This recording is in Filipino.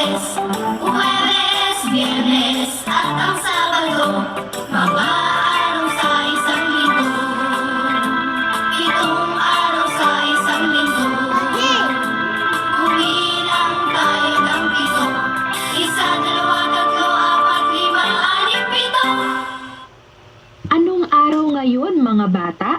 Huwebes, Biyernes at ang Sabado, mga araw sa isang linggo. Pitong araw sa isang linggo. Kumilang tayo ng pito. Isa, dalawa, tatlo, apat, lima, anim, pito. Anong araw ngayon, mga bata?